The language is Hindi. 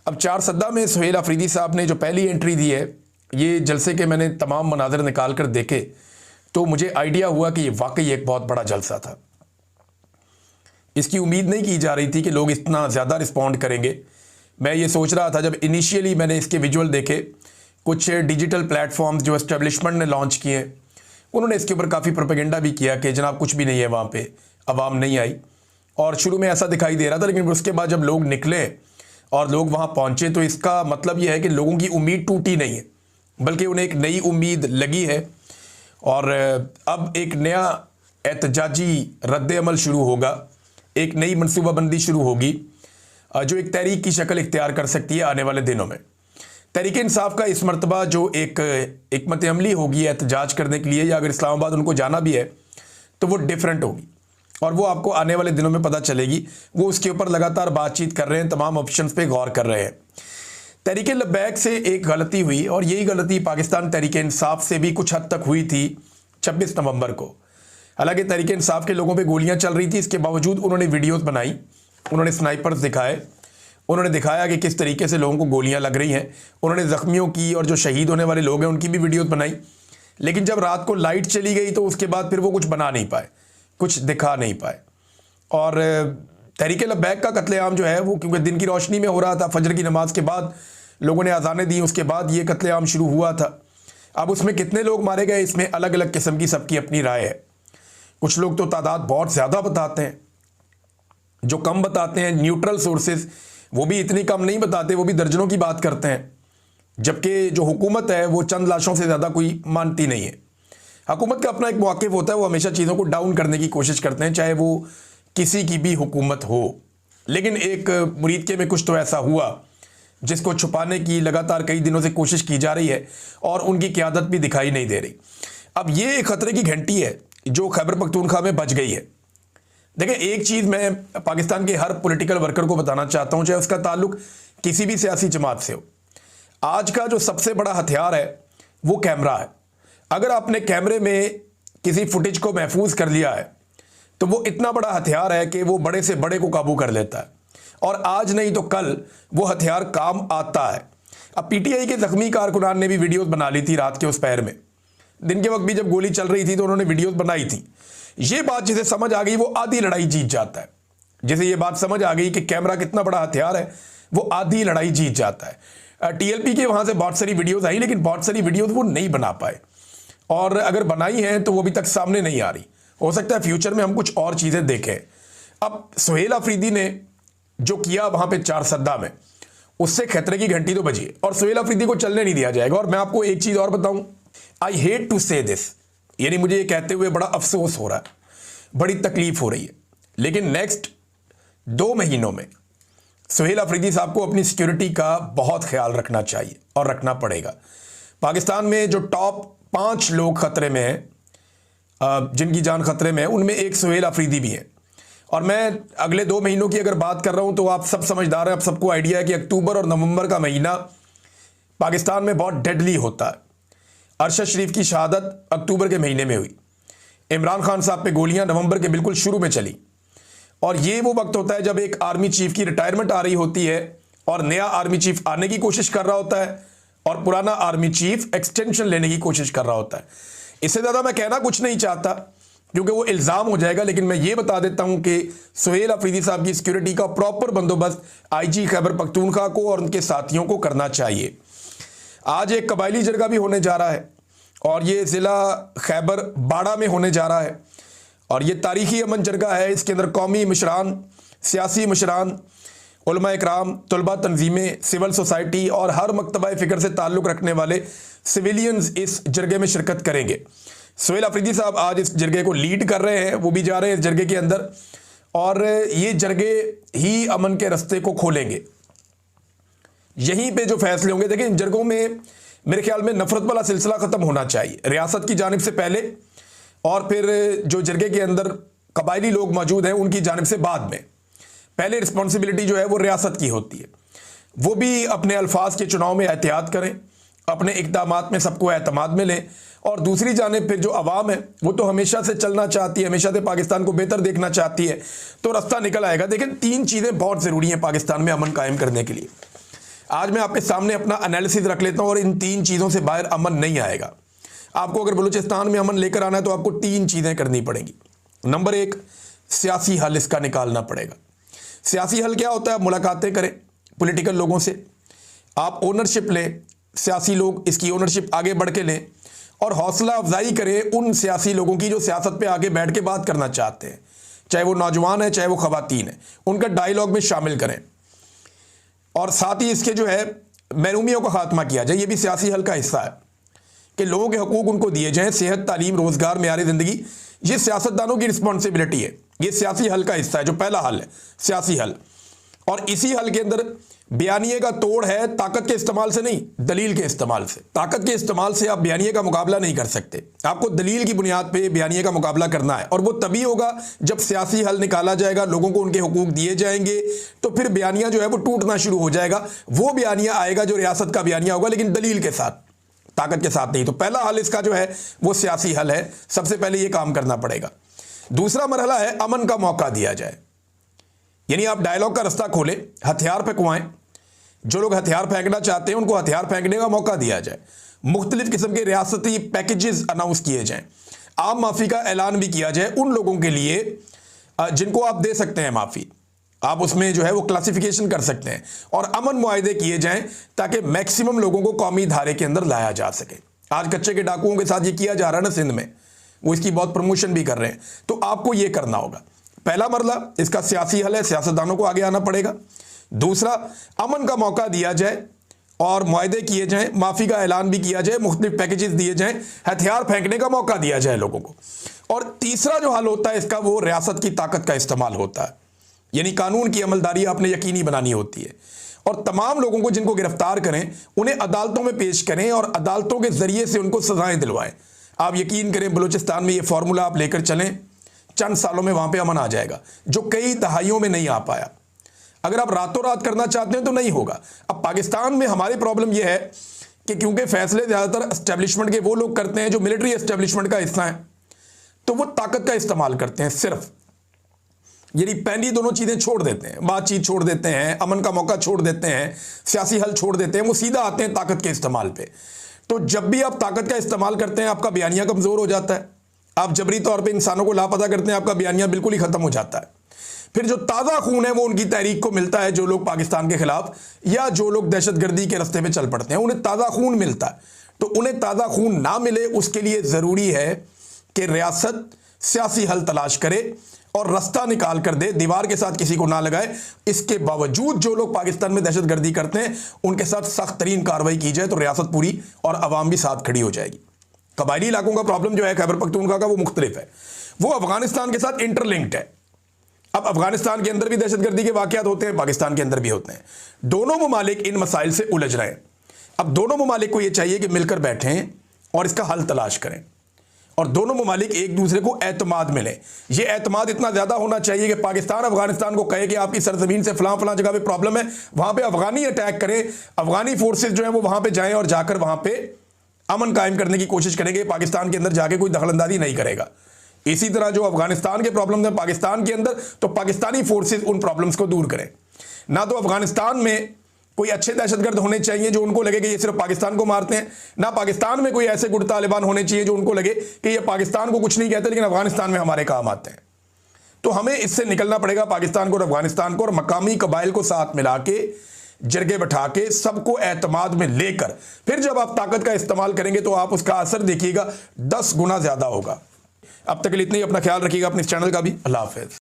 अब चार सद्दा में सुहेल अफरीदी साहब ने जो पहली एंट्री दी है, ये जलसे के मैंने तमाम मनाज़र निकाल कर देखे तो मुझे आइडिया हुआ कि ये वाकई एक बहुत बड़ा जलसा था। इसकी उम्मीद नहीं की जा रही थी कि लोग इतना ज़्यादा रिस्पॉन्ड करेंगे। मैं ये सोच रहा था, जब इनिशियली मैंने इसके विजुअल देखे, कुछ डिजिटल प्लेटफॉर्म्स जो एस्टेब्लिशमेंट ने लॉन्च किए, उन्होंने इसके ऊपर काफ़ी प्रोपेगेंडा भी किया कि जनाब कुछ भी नहीं है, वहाँ पे आवाम नहीं आई। और शुरू में ऐसा दिखाई दे रहा था, लेकिन उसके बाद जब लोग निकले और लोग वहाँ पहुँचे तो इसका मतलब यह है कि लोगों की उम्मीद टूटी नहीं है, बल्कि उन्हें एक नई उम्मीद लगी है। और अब एक नया एहतजाजी रद्द-ए-अमल शुरू होगा, एक नई मनसूबाबंदी शुरू होगी जो एक तहरीक की शक्ल इख्तियार कर सकती है आने वाले दिनों में। तहरीक इंसाफ का इस मरतबा जो एक हिकमत अमली होगी एहतजाज करने के लिए, या अगर इस्लामाबाद उनको जाना भी है तो वो डिफरेंट होगी और वो आपको आने वाले दिनों में पता चलेगी। वो उसके ऊपर लगातार बातचीत कर रहे हैं, तमाम ऑप्शंस पे गौर कर रहे हैं। तहरीक लब्बैक से एक गलती हुई और यही गलती पाकिस्तान तहरीक इंसाफ से भी कुछ हद तक हुई थी 26 नवंबर को। हालांकि तहरीक इंसाफ के लोगों पे गोलियां चल रही थी, इसके बावजूद उन्होंने वीडियोस बनाई, उन्होंने स्नाइपर्स दिखाए, उन्होंने दिखाया कि किस तरीके से लोगों को गोलियां लग रही हैं। उन्होंने ज़ख्मियों की और जो शहीद होने वाले लोग हैं उनकी भी वीडियोस बनाई। लेकिन जब रात को लाइट चली गई तो उसके बाद फिर वो कुछ बना नहीं पाए, कुछ दिखा नहीं पाए। और तहरीक लब्बैक का कत्लेआम जो है वो क्योंकि दिन की रोशनी में हो रहा था, फजर की नमाज के बाद लोगों ने अज़ानें दी, उसके बाद ये कत्लेआम शुरू हुआ था। अब उसमें कितने लोग मारे गए, इसमें अलग अलग किस्म की सबकी अपनी राय है। कुछ लोग तो तादाद बहुत ज़्यादा बताते हैं, जो कम बताते हैं न्यूट्रल सोर्सेज वो भी इतनी कम नहीं बताते, वो भी दर्जनों की बात करते हैं। जबकि जो हुकूमत है वो चंद लाशों से ज़्यादा कोई मानती नहीं है। हुकूमत का अपना एक मौक़िफ़ होता है, वो हमेशा चीज़ों को डाउन करने की कोशिश करते हैं, चाहे वो किसी की भी हुकूमत हो। लेकिन एक मुरीदके में कुछ तो ऐसा हुआ जिसको छुपाने की लगातार कई दिनों से कोशिश की जा रही है और उनकी क़यादत भी दिखाई नहीं दे रही। अब ये एक ख़तरे की घंटी है जो खैबर पख्तूनख्वा में बज गई है। देखिए, एक चीज़ मैं पाकिस्तान के हर पॉलिटिकल वर्कर को बताना चाहता हूँ, चाहे उसका ताल्लुक किसी भी सियासी जमात से हो। आज का जो सबसे बड़ा हथियार है वो कैमरा है। अगर आपने कैमरे में किसी फुटेज को महफूज कर लिया है तो वो इतना बड़ा हथियार है कि वो बड़े से बड़े को काबू कर लेता है, और आज नहीं तो कल वो हथियार काम आता है। अब पीटीआई के ज़ख्मी कारकुनान ने भी वीडियोस बना ली थी रात के उस पहर में, दिन के वक्त भी जब गोली चल रही थी तो उन्होंने वीडियोस बनाई थी। ये बात जिसे समझ आ गई वो आधी लड़ाई जीत जाता है। जिसे ये बात समझ आ गई कि कैमरा कितना बड़ा हथियार है, वो आधी लड़ाई जीत जाता है। टीएलपी के वहाँ से बहुत सारी वीडियोज़ आई, लेकिन बहुत सारी वीडियोज़ वो नहीं बना पाए, और अगर बनाई हैं तो वो अभी तक सामने नहीं आ रही। हो सकता है फ्यूचर में हम कुछ और चीज़ें देखें। अब सुहेल अफरीदी ने जो किया वहाँ पे चार सद्दा में, उससे खतरे की घंटी तो बजी और सुहेल अफरीदी को चलने नहीं दिया जाएगा। और मैं आपको एक चीज़ और बताऊं, आई हेट टू से दिस, यानी मुझे ये कहते हुए बड़ा अफसोस हो रहा है, बड़ी तकलीफ हो रही है, लेकिन नेक्स्ट 2 महीनों में सुहेल अफरीदी साहब को अपनी सिक्योरिटी का बहुत ख्याल रखना चाहिए और रखना पड़ेगा। पाकिस्तान में जो टॉप 5 लोग खतरे में हैं, जिनकी जान खतरे में है, उनमें एक सुहेल अफरीदी भी है। और मैं अगले 2 महीनों की अगर बात कर रहा हूं तो आप सब समझदार हैं, आप सबको आइडिया है कि अक्टूबर और नवंबर का महीना पाकिस्तान में बहुत डेडली होता है। अरशद शरीफ की शहादत अक्टूबर के महीने में हुई, इमरान खान साहब पे गोलियां नवंबर के बिल्कुल शुरू में चली, और ये वो वक्त होता है जब एक आर्मी चीफ की रिटायरमेंट आ रही होती है और नया आर्मी चीफ आने की कोशिश कर रहा होता है और पुराना आर्मी चीफ एक्सटेंशन लेने की कोशिश कर रहा होता है। इससे ज़्यादा मैं कहना कुछ नहीं चाहता क्योंकि वो इल्ज़ाम हो जाएगा, लेकिन मैं ये बता देता हूं कि सुहेल अफरीदी साहब की सिक्योरिटी का प्रॉपर बंदोबस्त आईजी खैबर पख्तूनख्वा को और उनके साथियों को करना चाहिए। आज एक कबायली जरगा भी होने जा रहा है और ये ज़िला खैबर बाड़ा में होने जा रहा है, और ये तारीख़ी अमन जरगा है। इसके अंदर कौमी मशरान, सियासी मशरान, उलमा इकराम, तलबा तंजीमें, सिविल सोसाइटी और हर मकतबा फ़िक्र से ताल्लुक़ रखने वाले सिविलियंस इस जरगे में शिरकत करेंगे। सुहेल अफरीदी साहब आज इस जरगे को लीड कर रहे हैं, वो भी जा रहे हैं इस जरगे के अंदर, और ये जरगे ही अमन के रास्ते को खोलेंगे। यहीं पे जो फैसले होंगे, देखिए इन जरगों में मेरे ख्याल में नफरत वाला सिलसिला ख़त्म होना चाहिए रियासत की जानिब से पहले, और फिर जो जरगे के अंदर कबायली लोग मौजूद हैं उनकी जानिब से बाद में। पहले रिस्पॉन्सिबिलिटी जो है वो रियासत की होती है, वो भी अपने अल्फाज के चुनाव में एहतियात करें, अपने इक़दामात में सबको एतमाद में लें। और दूसरी जानिब फिर जो अवाम है वो तो हमेशा से चलना चाहती है, हमेशा से पाकिस्तान को बेहतर देखना चाहती है, तो रास्ता निकल आएगा। देखिए 3 चीज़ें बहुत ज़रूरी हैं पाकिस्तान में अमन कायम करने के लिए। आज मैं आपके सामने अपना एनालिसिस रख लेता हूं और इन 3 चीज़ों से बाहर अमन नहीं आएगा। आपको अगर बलूचिस्तान में अमन लेकर आना है तो आपको 3 चीज़ें करनी पड़ेंगी। नंबर 1, सियासी हल इसका निकालना पड़ेगा। सियासी हल क्या होता है? आप मुलाकातें करें पॉलिटिकल लोगों से, आप ओनरशिप लें, सियासी लोग इसकी ओनरशिप आगे बढ़ के लें और हौसला अफजाई करें उन सियासी लोगों की जो सियासत पे आगे बैठ के बात करना चाहते हैं, चाहे वो नौजवान है चाहे वो खवातीन है, उनका डायलॉग में शामिल करें। और साथ ही इसके जो है महरूमियों का खात्मा किया जाए, ये भी सियासी हल का हिस्सा है कि लोगों के हकूक उनको दिए जाएं, सेहत, तालीम, रोजगार, मेयार ज़िंदगी, ये सियासतदानों की रिस्पॉन्सिबिलिटी है। ये सियासी हल का हिस्सा है, जो पहला हल है सियासी हल। और इसी हल के अंदर बयानिए का तोड़ है ताकत के इस्तेमाल से नहीं, दलील के इस्तेमाल से। ताकत के इस्तेमाल से आप बयानिए का मुकाबला नहीं कर सकते, आपको दलील की बुनियाद पे बयानिए का मुकाबला करना है। और वो तभी होगा जब सियासी हल निकाला जाएगा, लोगों को उनके हुकूक दिए जाएंगे, तो फिर बयानिया जो है वो टूटना शुरू हो जाएगा। वो बयानिया आएगा जो रियासत का बयानिया होगा, लेकिन दलील के साथ, ताकत के साथ नहीं। तो पहला हल इसका जो है वो सियासी हल है, सबसे पहले ये काम करना पड़ेगा। दूसरा मरहला है अमन का मौका दिया जाए, यानी आप डायलॉग का रास्ता खोलें, हथियार फेंकवाएं, जो लोग हथियार फेंकना चाहते हैं उनको हथियार फेंकने का मौका दिया जाए, मुख्तलिफ किस्म के रियासती पैकेजेस अनाउंस किए जाएं, आम माफ़ी का ऐलान भी किया जाए उन लोगों के लिए जिनको आप दे सकते हैं माफ़ी, आप उसमें जो है वो क्लासिफिकेशन कर सकते हैं, और अमन मुआहदे किए जाएं ताकि मैक्सिमम लोगों को कौमी धारे के अंदर लाया जा सके। आज कच्चे के डाकुओं के साथ ये किया जा रहा है ना सिंध में, वो इसकी बहुत प्रमोशन भी कर रहे हैं। तो आपको ये करना होगा। पहला मरला इसका सियासी हल है, सियासतदानों को आगे आना पड़ेगा। दूसरा, अमन का मौका दिया जाए और मुआहदे किए जाएं, माफ़ी का ऐलान भी किया जाए, मुख्तलिफ पैकेजेस दिए जाएं, हथियार फेंकने का मौका दिया जाए लोगों को। और तीसरा जो हल होता है इसका, वो रियासत की ताकत का इस्तेमाल होता है, यानी कानून की अमलदारी आपने यकीनी बनानी होती है। और तमाम लोगों को जिनको गिरफ्तार करें उन्हें अदालतों में पेश करें और अदालतों के ज़रिए से उनको सजाएं दिलवाएं। आप यकीन करें बलूचिस्तान में ये फार्मूला आप लेकर चलें, चंद सालों में वहाँ पे अमन आ जाएगा, जो कई दहाइयों में नहीं आ पाया। अगर आप रातों रात करना चाहते हैं तो नहीं होगा। अब पाकिस्तान में हमारी प्रॉब्लम यह है कि क्योंकि फैसले ज़्यादातर एस्टेब्लिशमेंट के वो लोग करते हैं जो मिलिट्री एस्टेब्लिशमेंट का हिस्सा है, तो वो ताकत का इस्तेमाल करते हैं सिर्फ, यानी पहली दोनों चीज़ें छोड़ देते हैं, बातचीत छोड़ देते हैं, अमन का मौका छोड़ देते हैं, सियासी हल छोड़ देते हैं, वो सीधा आते हैं ताकत के इस्तेमाल पे। तो जब भी आप ताकत का इस्तेमाल करते हैं आपका बयानिया कमज़ोर हो जाता है, आप जबरी तौर पे इंसानों को लापता करते हैं, आपका बयानिया बिल्कुल ही ख़त्म हो जाता है। फिर जो ताज़ा खून है वो उनकी तहरीक को मिलता है, जो लोग पाकिस्तान के खिलाफ या जो लोग दहशतगर्दी के रास्ते पे चल पड़ते हैं उन्हें ताज़ा खून मिलता है। तो उन्हें ताज़ा खून ना मिले उसके लिए ज़रूरी है कि रियासत सियासी हल तलाश करे और रास्ता निकाल कर दे, दीवार के साथ किसी को ना लगाए। इसके बावजूद जो लोग पाकिस्तान में दहशतगर्दी करते हैं उनके साथ सख्त तरीन कार्रवाई की जाए तो रियासत पूरी और अवाम भी साथ खड़ी हो जाएगी। कबायली इलाकों का प्रॉब्लम जो है खैबर पख्तूनख्वा का, वो मुख्तलिफ है, वो अफगानिस्तान के साथ इंटरलिंक्ड है। अब अफगानिस्तान के अंदर भी दहशतगर्दी के वाक़यात होते हैं, पाकिस्तान के अंदर भी होते हैं। दोनों ममालिक इन मसाइल से उलझ रहे हैं। अब दोनों ममालिक को यह चाहिए कि मिलकर बैठें और इसका हल तलाश करें, और दोनों ममालिक एक दूसरे को एतमाद मिले। ये एतमाद इतना ज़्यादा होना चाहिए कि पाकिस्तान अफगानिस्तान को कहे कि आपकी सरजमीन से फलां फलां जगह पे प्रॉब्लम है, वहाँ पे अफगानी अटैक करें, अफगानी फोर्सेज जो है वो वहाँ पे जाएं और जाकर वहाँ पे अमन कायम करने की कोशिश करेंगे। पाकिस्तान के अंदर जाके कोई दखलंदाजी नहीं करेगा। इसी तरह जो अफगानिस्तान के प्रॉब्लम है पाकिस्तान के अंदर, तो पाकिस्तानी फोर्सेज उन प्रॉब्लम्स को दूर करें। ना तो अफगानिस्तान में कोई अच्छे दहशतगर्द होने चाहिए जो उनको लगे कि ये सिर्फ पाकिस्तान को मारते हैं, ना पाकिस्तान में कोई ऐसे गुट तालिबान होने चाहिए जो उनको लगे कि ये पाकिस्तान को कुछ नहीं कहते लेकिन अफगानिस्तान में हमारे काम आते हैं। तो हमें इससे निकलना पड़ेगा, पाकिस्तान को और अफगानिस्तान को, और मकामी कबाइल को साथ मिला के, जरगे बैठा के, सबको एतमाद में लेकर फिर जब आप ताकत का इस्तेमाल करेंगे तो आप उसका असर देखिएगा 10 गुना ज़्यादा होगा। अब तक के लिए इतना ही। अपना ख्याल रखिएगा, अपने इस चैनल का भी। अल्लाह हाफ़िज़।